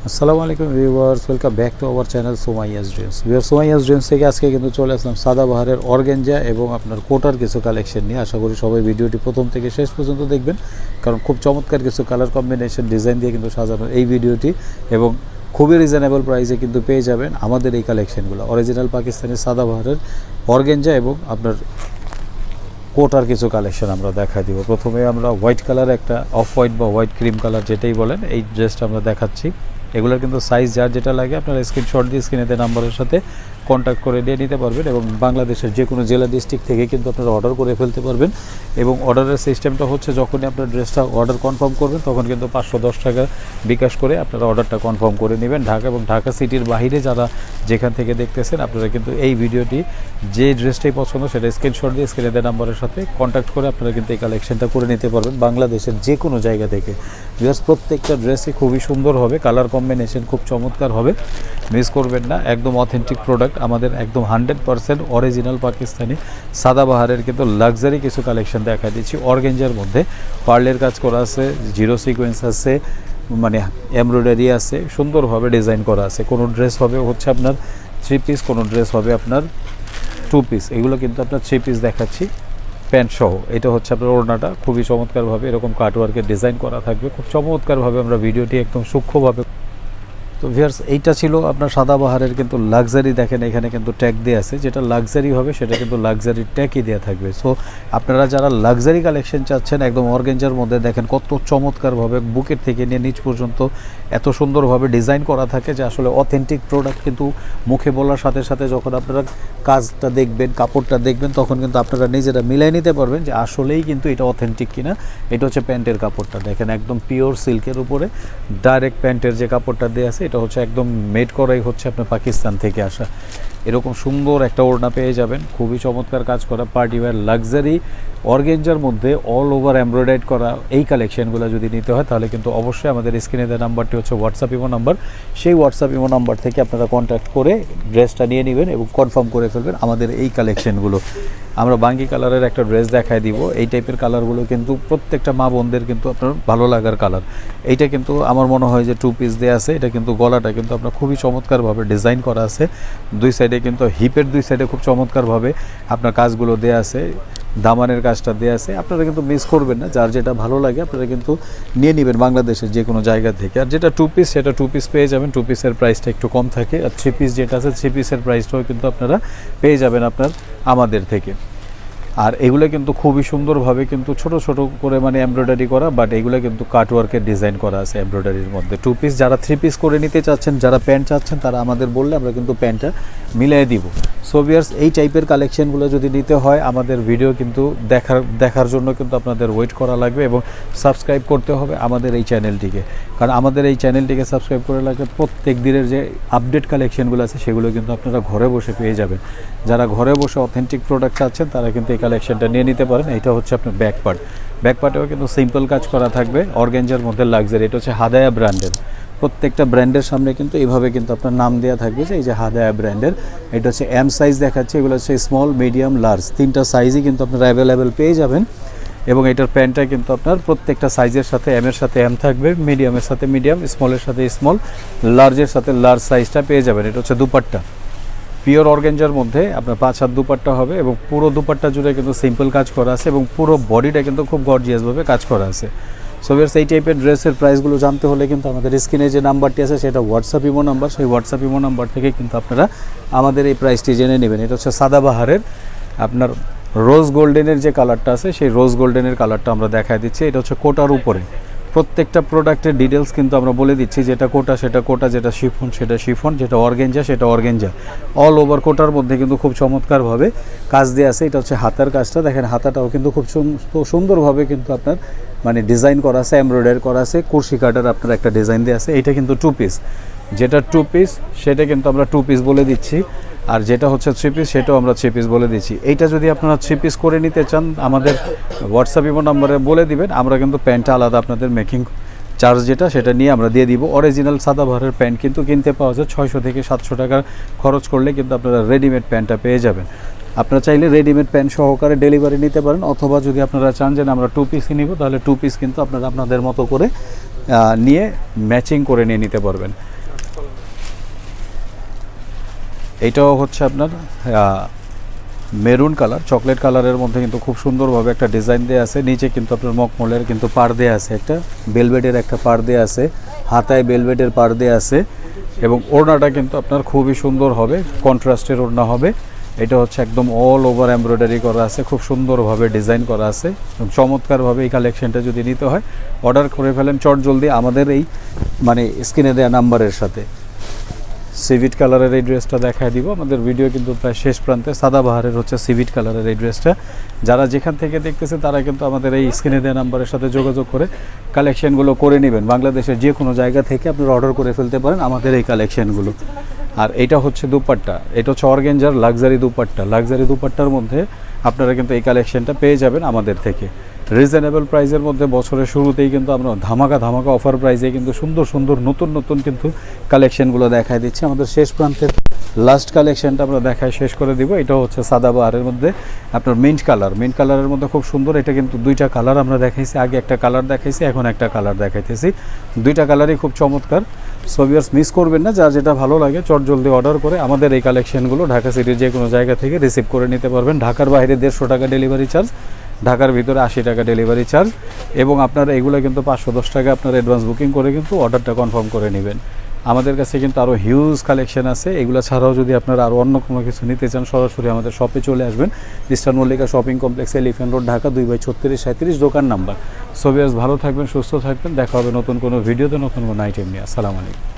আসসালামু আলাইকুম viewers, welcome back to our channel Sumaiya's dreams. Viewers, Sumaiya's dreams থেকে আজকে কিন্তু চলে আসলাম সাদাবাহারের অর্গানজা এবং আপনার কোটার কিছু কালেকশন নিয়ে। আশা করি সবাই ভিডিওটি প্রথম থেকে শেষ পর্যন্ত দেখবেন, কারণ খুব চমৎকার কিছু কালার কম্বিনেশন ডিজাইন দিয়ে কিন্তু সাজানো এই ভিডিওটি, এবং খুবই রিজনেবল প্রাইসে কিন্তু পেয়ে যাবেন আমাদের এই কালেকশনগুলো। অরিজিনাল পাকিস্তানি সাদাবাহারের অর্গানজা এবং আপনার কোটার কিছু কালেকশন আমরা দেখা দিব। প্রথমে আমরা হোয়াইট কালার, একটা অফ হোয়াইট বা হোয়াইট ক্রিম কালার যেটাই বলেন, এই ড্রেসটা আমরা দেখাচ্ছি। এগুলোর কিন্তু সাইজ যার যেটা লাগে আপনারা স্ক্রিনশট দিয়ে স্ক্রিনেতে নাম্বারের সাথে কন্ট্যাক্ট করে নিয়ে নিতে পারবেন, এবং বাংলাদেশের যে কোনো জেলা ডিস্ট্রিক্ট থেকে কিন্তু আপনারা অর্ডার করে ফেলতে পারবেন। এবং অর্ডারের সিস্টেমটা হচ্ছে, যখনই আপনার ড্রেসটা অর্ডার কনফার্ম করবেন তখন কিন্তু 510 টাকা বিকাশ করে আপনারা অর্ডারটা কনফার্ম করে নেবেন। ঢাকা এবং ঢাকা সিটির বাইরে যারা যেখান থেকে দেখতেছেন, আপনারা কিন্তু এই ভিডিওটি যে ড্রেসটাই পছন্দ সেটা স্ক্রিনশট দিয়ে স্ক্রিনেতে নাম্বারের সাথে কন্ট্যাক্ট করে আপনারা কিন্তু এই কালেকশনটা করে নিতে পারবেন বাংলাদেশের যে কোনো জায়গা থেকে। বিকজ প্রত্যেকটা ড্রেসই খুবই সুন্দর হবে, কালার কম্বিনেশন খুব চমৎকার হবে, মিস করবেন না। একদম অথেন্টিক প্রোডাক্ট আমাদের, একদম 100% অরিজিনাল পাকিস্তানি সাদাবাহারের কিন্তু লাক্সারি কিছু কালেকশন দেখা দিচ্ছি। অর্গানজার মধ্যে পার্লের কাজ করা আছে, জিরো সিকোয়েন্স আছে, মানে এমব্রয়ডারি আছে, সুন্দরভাবে ডিজাইন করা আছে। কোনো ড্রেস হবে হচ্ছে আপনার 3 পিস, কোনো ড্রেস হবে আপনার 2 পিস। এগুলো কিন্তু আপনার 3 পিস দেখাচ্ছি প্যান্ট সহ। এটা হচ্ছে আপনার ওড়নাটা, খুবই চমৎকারভাবে এরকম কাটওয়ার্কের ডিজাইন করা থাকবে, খুব চমৎকারভাবে আমরা ভিডিওটি একদম সূক্ষ্মভাবে। তো ভিউয়ার্স, এইটা ছিল আপনার সাদাবাহারের কিন্তু লাক্সারি। দেখেন এখানে কিন্তু ট্যাগ দেওয়া আছে, যেটা লাক্সারি হবে সেটা কিন্তু লাক্সারি ট্যাগই দেওয়া থাকবে। সো আপনারা যারা লাক্সারি কালেকশন চাচ্ছেন একদম অর্গানজার মধ্যে, দেখেন কত চমৎকারভাবে বুকের থেকে নিয়ে নিচ পর্যন্ত এত সুন্দরভাবে ডিজাইন করা থাকে যে আসলে অথেন্টিক প্রোডাক্ট কিন্তু মুখে বলার সাথে সাথে যখন আপনারা কাজটা দেখবেন, কাপড়টা দেখবেন, তখন কিন্তু আপনারা নিজেরা মিলাই নিতে পারবেন যে আসলেই কিন্তু এটা অথেন্টিক কিনা। এটা হচ্ছে প্যান্টের কাপড়টা, দেখেন একদম পিওর সিল্কের উপরে ডাইরেক্ট প্যান্টের যে কাপড়টা দেওয়া আছে, এটা হচ্ছে একদম মেড করাই হচ্ছে আপনার পাকিস্তান থেকে আসা। এরকম সুন্দর একটা ওড়না পেয়ে যাবেন, খুবই চমৎকার কাজ করা পার্টিওয়্যার লাক্সারি অর্গানজার মধ্যে অল ওভার এমব্রয়ডারি করা এই কালেকশনগুলো যদি নিতে হয় তাহলে কিন্তু অবশ্যই আমাদের স্ক্রিনে দেওয়া নাম্বারটি হচ্ছে হোয়াটসঅ্যাপ ইমো নাম্বার। সেই হোয়াটসঅ্যাপ ইমো নাম্বার থেকে আপনারা কন্ট্যাক্ট করে ড্রেসটা নিয়ে নেবেন এবং কনফার্ম করে ফেলবেন আমাদের এই কালেকশনগুলো। আমরা বাঙ্গি কালারের একটা ড্রেস দেখায় দিব। এই টাইপের কালারগুলো কিন্তু প্রত্যেকটা মা বোনদের কিন্তু আপনার ভালো লাগার কালার। এইটা কিন্তু আমার মনে হয় যে 2 পিস দেওয়া আছে। এটা কিন্তু গলাটা কিন্তু আপনার খুবই চমৎকারভাবে ডিজাইন করা আছে, দুই সাইডে কিন্তু হিপের দুই সাইডে খুব চমৎকারভাবে আপনার কাজগুলো দেওয়া আছে, দামানের কাজটা দেওয়া আছে। আপনারা কিন্তু মিস করবেন না, যার যেটা ভালো লাগে আপনারা কিন্তু নিয়ে নেবেন বাংলাদেশের যে কোনো জায়গা থেকে। আর যেটা 2 পিস সেটা 2 পিস পেয়ে যাবেন, 2 পিসের প্রাইসটা একটু কম থাকে। আর 3 পিস যেটা আছে 3 পিসের প্রাইসটাও কিন্তু আপনারা পেয়ে যাবেন আপনার আমাদের থেকে। আর এগুলো কিন্তু খুবই সুন্দরভাবে কিন্তু ছোট ছোট করে মানে এমব্রয়ডারি করা, বাট এগুলো কিন্তু কাটওয়ার্কের ডিজাইন করা আছে এমব্রয়ডারির মধ্যে। 2 পিস যারা 3 পিস করে নিতে চাচ্ছেন, যারা প্যান্ট চাচ্ছেন, তারা আমাদের বললে আমরা কিন্তু প্যান্টটা মিলিয়ে দিব। সো ভিউয়ার্স, এই টাইপের কালেকশনগুলো যদি নিতে হয় আমাদের ভিডিও কিন্তু দেখার জন্য কিন্তু আপনাদের ওয়েট করা লাগবে এবং সাবস্ক্রাইব করতে হবে আমাদের এই চ্যানেলটিকে। কারণ আমাদের এই চ্যানেলটিকে সাবস্ক্রাইব করে রাখলে প্রত্যেক দিনের যে আপডেট কালেকশনগুলো আছে সেগুলো কিন্তু আপনারা ঘরে বসে পেয়ে যাবেন। যারা ঘরে বসে অথেন্টিক প্রোডাক্ট চাচ্ছেন তারা কিন্তু এই কালেকশনটা নিয়ে নিতে পারেন। এটা হচ্ছে আপনার ব্যাক পার্ট, ব্যাক পার্টেও কিন্তু সিম্পল কাজ করা থাকবে অর্গানজার মধ্যে লাক্সারি। এটা হচ্ছে হাদায়া ব্র্যান্ডের। প্রত্যেকটা ব্র্যান্ডের সামনে কিন্তু এইভাবে কিন্তু আপনার নাম দেওয়া থাকবে যে এই যে হাদায়া ব্র্যান্ডের। এটা হচ্ছে এম সাইজ দেখাচ্ছে, এগুলো হচ্ছে স্মল, মিডিয়াম, লার্জ, 3টা সাইজই কিন্তু আপনারা অ্যাভেলেবেল পেয়ে যাবেন। এবং এটার প্যান্টটা কিন্তু আপনার প্রত্যেকটা সাইজের সাথে এমের সাথে এম থাকবে, মিডিয়ামের সাথে মিডিয়াম, স্মলের সাথে স্মল, লার্জের সাথে লার্জ সাইজটা পেয়ে যাবেন। এটা হচ্ছে দুপাট্টা, পিওর অর্গানজার মধ্যে আপনার 5 হাত দুপাট্টা হবে এবং পুরো দুপাট্টা জুড়ে কিন্তু সিম্পল কাজ করা আছে এবং পুরো বডিটা কিন্তু খুব গর্জিয়াসভাবে কাজ করা আছে। সো ভিউয়ার্স, এই টাইপের ড্রেসের প্রাইসগুলো জানতে হলে কিন্তু আমাদের স্ক্রিনে যে নাম্বারটি আছে সেটা হোয়াটসঅ্যাপ ইমো নাম্বার, সেই হোয়াটসঅ্যাপ ইমো নাম্বার থেকে কিন্তু আপনারা আমাদের এই প্রাইসটি জেনে নেবেন। এটা হচ্ছে সাদাবাহারের আপনার রোজ গোল্ডেনের যে কালারটা আছে সেই রোজ গোল্ডেনের কালারটা আমরা দেখায় দিচ্ছি। এটা হচ্ছে কোটার উপরে প্রত্যেকটা প্রোডাক্টের ডিটেলস কিন্তু আমরা বলে দিচ্ছি, যেটা কোটা সেটা কোটা, যেটা শিফন সেটা শিফন, যেটা অর্গানজা সেটা অর্গানজা। অল ওভার কোটার মধ্যে কিন্তু খুব চমৎকারভাবে কাজ দেওয়া আছে। এটা হচ্ছে হাতার কাজটা, দেখেন হাতাটাও কিন্তু খুব সুন্দরভাবে কিন্তু আপনার মানে ডিজাইন করা আছে, এমব্রয়ডারি করা আছে, কুরশি কাটার আপনার একটা ডিজাইন দেওয়া আছে। এটা কিন্তু 2 পিস, যেটা 2 পিস সেটা কিন্তু আমরা 2 পিস বলে দিচ্ছি, আর যেটা হচ্ছে 3 পিস সেটাও আমরা 3 পিস বলে দিচ্ছি। এইটা যদি আপনারা 3 পিস করে নিতে চান আমাদের হোয়াটসঅ্যাপ ইমো নাম্বারে বলে দিবেন, আমরা কিন্তু প্যান্টটা আলাদা আপনাদের মেকিং চার্জ যেটা সেটা নিয়ে আমরা দিয়ে দিব। অরিজিনাল সাদাবাহারের প্যান্ট কিন্তু কিনতে পাওয়া যায় 600 থেকে 700 টাকা খরচ করলে কিন্তু আপনারা রেডিমেড প্যান্টটা পেয়ে যাবেন। আপনারা চাইলে রেডিমেড প্যান্ট সহকারে ডেলিভারি নিতে পারেন, অথবা যদি আপনারা চান যে আমরা 2 পিসই নিব তাহলে 2 পিস কিন্তু আপনারা আপনাদের মতো করে নিয়ে ম্যাচিং করে নিয়ে নিতে পারবেন। এইটাও হচ্ছে আপনার মেরুন কালার, চকলেট কালারের মধ্যে কিন্তু খুব সুন্দরভাবে একটা ডিজাইন দেওয়া আছে। নিচে কিন্তু আপনার মকমলের কিন্তু পার দেওয়া আছে, একটা বেলভেটের একটা পার দেওয়া আছে, হাতায় বেলভেটের পার দেওয়া আছে এবং ওড়নাটা কিন্তু আপনার খুবই সুন্দর হবে, কন্ট্রাস্টের ওড়না হবে। এটা হচ্ছে একদম অল ওভার এমব্রয়ডারি করা আছে, খুব সুন্দরভাবে ডিজাইন করা আছে এবং চমৎকারভাবে এই কালেকশনটা যদি নিতে হয় অর্ডার করে ফেলেন চট জলদি আমাদের এই মানে স্ক্রিনে দেওয়া নাম্বারের সাথে। সিভিট কালারের এই ড্রেসটা দেখায় দিব। আমাদের ভিডিও কিন্তু প্রায় শেষ প্রান্তে। সাদাবাহারের হচ্ছে সিভিট কালারের এই ড্রেসটা। যারা যেখান থেকে দেখতেছে তারা কিন্তু আমাদের এই স্ক্রিনে দেওয়া নাম্বারের সাথে যোগাযোগ করে কালেকশনগুলো করে নেবেন। বাংলাদেশের যে কোনো জায়গা থেকে আপনারা অর্ডার করে ফেলতে পারেন আমাদের এই কালেকশনগুলো। আর এটা হচ্ছে দুপাট্টা, এটা হচ্ছে অর্গেঞ্জার লাক্সারি দুপাট্টা। লাক্সারি দুপাট্টার মধ্যে আপনারা কিন্তু এই কালেকশনটা পেয়ে যাবেন আমাদের থেকে রিজনেবল প্রাইসের মধ্যে। বছরের শুরুতেই কিন্তু আমরা ধামাকা অফার প্রাইসে কিন্তু সুন্দর সুন্দর নতুন কিন্তু কালেকশনগুলো দেখায় দিচ্ছি। আমাদের শেষ প্রান্তের লাস্ট কালেকশনটা আমরা দেখায় শেষ করে দিব। এটা হচ্ছে সাদাবাহারের মধ্যে আপনার মিন্ট কালারের মধ্যে খুব সুন্দর। এটা কিন্তু দুইটা কালার আমরা দেখাইছি, আগে একটা কালার দেখাইছি, এখন একটা কালার দেখাইতেছি। দুইটা কালারই খুব চমৎকার। সো ভিউয়ার্স মিস করবেন না, যার যেটা ভালো লাগে চট জলদি অর্ডার করে আমাদের এই কালেকশনগুলো ঢাকা সিটির যে কোনো জায়গা থেকে রিসিভ করে নিতে পারবেন। ঢাকার বাইরে 150 টাকা ডেলিভারি চার্জ, ঢাকার ভিতরে 80 টাকা ডেলিভারি চার্জ এবং আপনারা এগুলো কিন্তু 510 টাকা আপনার অ্যাডভান্স বুকিং করে কিন্তু অর্ডারটা কনফার্ম করে নেবেন। আমাদের কাছে কিন্তু আরও হিউজ কালেকশন আছে। এগুলো ছাড়াও যদি আপনারা আরও অন্য কোনো কিছু নিতে চান সরাসরি আমাদের শপে চলে আসবেন। Eastern Mallika shopping complex, elephant road, Dhaka 2/3637 দোকান নাম্বার। সো ভিউয়ার্স ভালো থাকবেন, সুস্থ থাকবেন, দেখা হবে নতুন কোনো ভিডিওতে নতুন কোনো আইটেম নিয়ে। আসসালামু আলাইকুম।